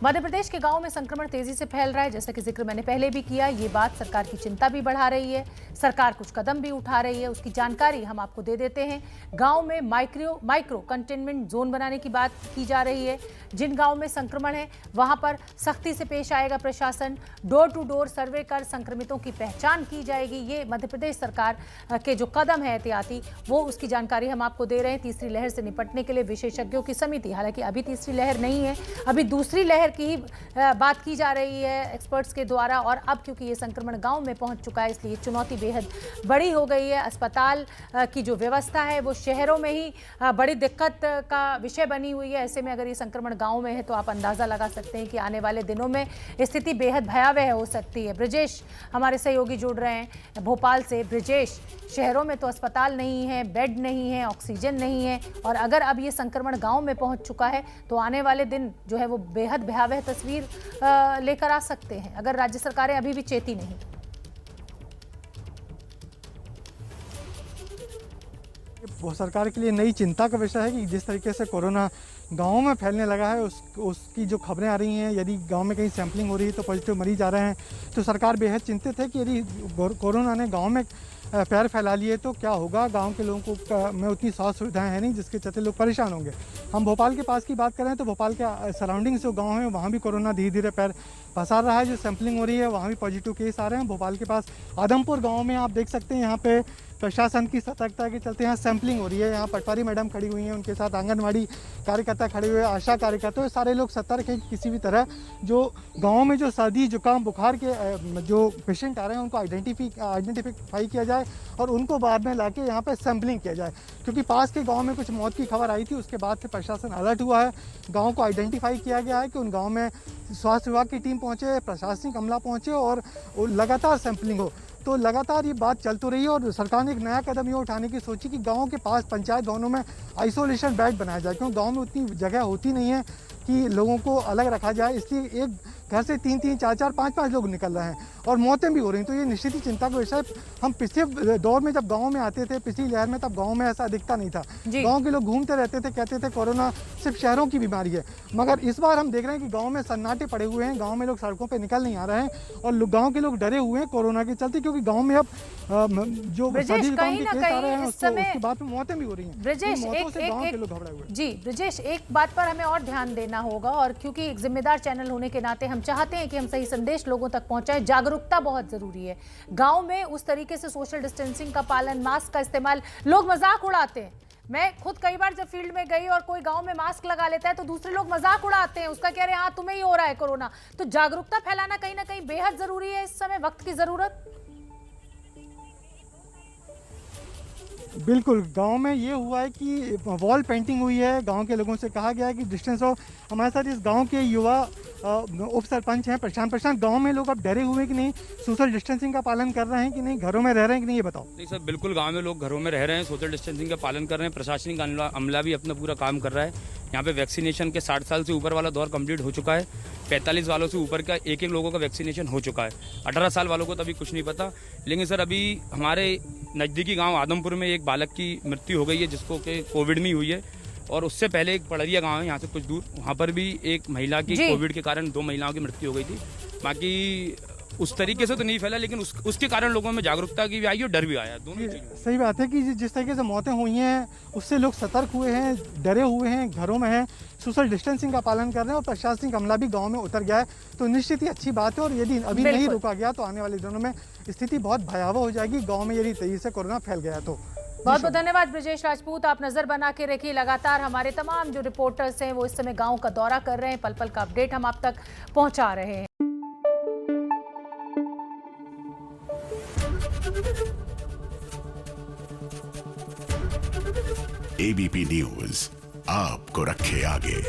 मध्य प्रदेश के गांव में संक्रमण तेजी से फैल रहा है। जैसा कि जिक्र मैंने पहले भी किया, ये बात सरकार की चिंता भी बढ़ा रही है। सरकार कुछ कदम भी उठा रही है, उसकी जानकारी हम आपको दे देते हैं। गांव में माइक्रो कंटेनमेंट जोन बनाने की बात की जा रही है। जिन गांव में संक्रमण है वहां पर सख्ती से पेश आएगा प्रशासन। डोर टू डोर सर्वे कर संक्रमितों की पहचान की जाएगी। ये मध्य प्रदेश सरकार के जो कदम है एहतियाती, वो उसकी जानकारी हम आपको दे रहे हैं। तीसरी लहर से निपटने के लिए विशेषज्ञों की समिति, हालांकि अभी तीसरी लहर नहीं है, अभी दूसरी लहर की ही बात की जा रही है एक्सपर्ट्स के द्वारा। और अब क्योंकि ये संक्रमण गांव में पहुंच चुका है, इसलिए चुनौती बेहद बड़ी हो गई है। अस्पताल की जो व्यवस्था है वो शहरों में ही बड़ी दिक्कत का विषय बनी हुई है। ऐसे में अगर ये संक्रमण गांव में है तो आप अंदाजा लगा सकते हैं कि आने वाले दिनों में स्थिति बेहद भयावह हो सकती है। ब्रजेश हमारे सहयोगी जुड़ रहे हैं भोपाल से। ब्रजेश, शहरों में तो अस्पताल नहीं है, बेड नहीं है, ऑक्सीजन नहीं है, और अगर अब ये संक्रमण गांव में पहुंच चुका है तो आने वाले दिन जो है वो बेहद भयावह तस्वीर लेकर आ सकते हैं, अगर राज्य सरकारें अभी भी चेती नहीं। वो सरकार के लिए नई चिंता का विषय है कि जिस तरीके से कोरोना गाँव में फैलने लगा है उसकी जो खबरें आ रही हैं, यदि गांव में कहीं सैंपलिंग हो रही है तो पॉजिटिव मरीज आ रहे हैं, तो सरकार बेहद चिंतित है कि यदि कोरोना ने गांव में पैर फैला लिए तो क्या होगा। गांव के लोगों को में उतनी स्वास्थ्य सुविधाएं हैं नहीं, जिसके चलते लोग परेशान होंगे। हम भोपाल के पास की बात करें तो भोपाल के सराउंडिंग्स जो गांव हैं वहाँ भी कोरोना धीरे धीरे पैर पसार रहा है। जो सैंपलिंग हो रही है वहाँ भी पॉजिटिव केस आ रहे हैं। भोपाल के पास आदमपुर गाँव में आप देख सकते हैं, यहाँ पे प्रशासन की सतर्कता के चलते यहाँ सैंपलिंग हो रही है। यहाँ पटवारी मैडम खड़ी हुई हैं, उनके साथ आंगनवाड़ी कार्यकर्ता खड़े हुए, आशा कार्यकर्ता, सारे लोग सतर्क हैं। किसी भी तरह जो गांव में जो सर्दी जुकाम बुखार के जो पेशेंट आ रहे हैं उनको आइडेंटिफाई किया जाए और उनको बाद में लाके यहाँ पे सैंपलिंग किया जाए। क्योंकि पास के गाँव में कुछ मौत की खबर आई थी, उसके बाद से प्रशासन अलर्ट हुआ है। गाँव को आइडेंटिफाई किया गया है कि उन गाँव में स्वास्थ्य विभाग की टीम पहुँचे, प्रशासनिक अमला पहुँचे और लगातार सैंपलिंग हो। तो लगातार ये बात चल तो रही है और सरकार ने एक नया कदम ये उठाने की सोची कि गांव के पास पंचायत भवनों में आइसोलेशन बेड बनाया जाए, क्योंकि गांव में उतनी जगह होती नहीं है कि लोगों को अलग रखा जाए। इसलिए एक घर से 3-3, 4-4, 5-5 लोग निकल रहे हैं और मौतें भी हो रही हैं। तो ये निश्चित ही चिंता का विषय। हम पिछले दौर में जब गांव में आते थे, पिछली लहर में, तब गांव में ऐसा दिखता नहीं था। गांव के लोग घूमते रहते थे, कहते थे कोरोना सिर्फ शहरों की बीमारी है। मगर इस बार हम देख रहे हैं कि गाँव में सन्नाटे पड़े हुए हैं, गाँव में लोग सड़कों पर निकल नहीं आ रहे हैं और गाँव के लोग डरे हुए हैं कोरोना के चलते, क्योंकि गाँव में अब जो सर्दी जुकाम के केस आ रहे हैं उसके बाद में मौतें भी हो रही हैं। ब्रजेश, एक बात पर हमें और ध्यान देना होगा, और क्योंकि एक जिम्मेदार चैनल होने के नाते हम चाहते हैं कि हम सही संदेश लोगों तक पहुंचाएं। जागरूकता बहुत जरूरी है। गांव में उस तरीके से सोशल डिस्टेंसिंग का पालन, मास्क का इस्तेमाल, लोग मजाक उड़ाते हैं। मैं खुद कई बार जब फील्ड में गई और कोई गांव में मास्क लगा लेता है तो दूसरे लोग मजाक उड़ाते हैं, उसका कह रहे हैं हाँ तुम्हें ही हो रहा है कोरोना। तो जागरूकता फैलाना कहीं ना कहीं बेहद जरूरी है, इस समय वक्त की जरूरत। बिल्कुल, गांव में ये हुआ है कि वॉल पेंटिंग हुई है। गांव के लोगों से कहा गया है कि डिस्टेंस ऑफ। हमारे साथ इस गांव के युवा उप सरपंच हैं प्रशांत। गांव में लोग अब डरे हुए कि नहीं, सोशल डिस्टेंसिंग का पालन कर रहे हैं कि नहीं, घरों में रह रहे हैं कि नहीं, ये बताओ। नहीं सर, बिल्कुल गांव में लोग घरों में रह रहे हैं, सोशल डिस्टेंसिंग का पालन कर रहे हैं। प्रशासनिक अमला भी अपना पूरा काम कर रहा है। यहाँ पे वैक्सीनेशन के 60 साल से ऊपर वाला दौर कंप्लीट हो चुका है। 45 वालों से ऊपर का एक लोगों का वैक्सीनेशन हो चुका है। 18 साल वालों को तो अभी कुछ नहीं पता। लेकिन सर अभी हमारे नज़दीकी गांव आदमपुर में एक बालक की मृत्यु हो गई है, जिसको कि कोविड में हुई है। और उससे पहले एक पड़रिया गांव है यहाँ से कुछ दूर, वहाँ पर भी एक महिला की कोविड के कारण 2 महिलाओं की मृत्यु हो गई थी। बाकी उस तरीके से तो नहीं फैला, लेकिन उसके कारण लोगों में जागरूकता की भी आई और डर भी आया। दोनों सही बात है कि जिस तरीके से मौतें हुई हैं उससे लोग सतर्क हुए हैं, डरे हुए हैं, घरों में हैं, सोशल डिस्टेंसिंग का पालन कर रहे हैं और प्रशासनिक अमला भी गांव में उतर गया है। तो निश्चित ही अच्छी बात है और यदि अभी नहीं रोका गया तो आने वाले दिनों में स्थिति बहुत भयावह हो जाएगी गाँव में, यदि तेजी से कोरोना फैल गया तो। बहुत बहुत धन्यवाद ब्रजेश राजपूत। आप नजर बना के रखिए, लगातार हमारे तमाम जो रिपोर्टर्स हैं वो इस समय गांव का दौरा कर रहे हैं, पल पल का अपडेट हम आप तक पहुंचा रहे हैं। एबीपी न्यूज आपको रखे आगे।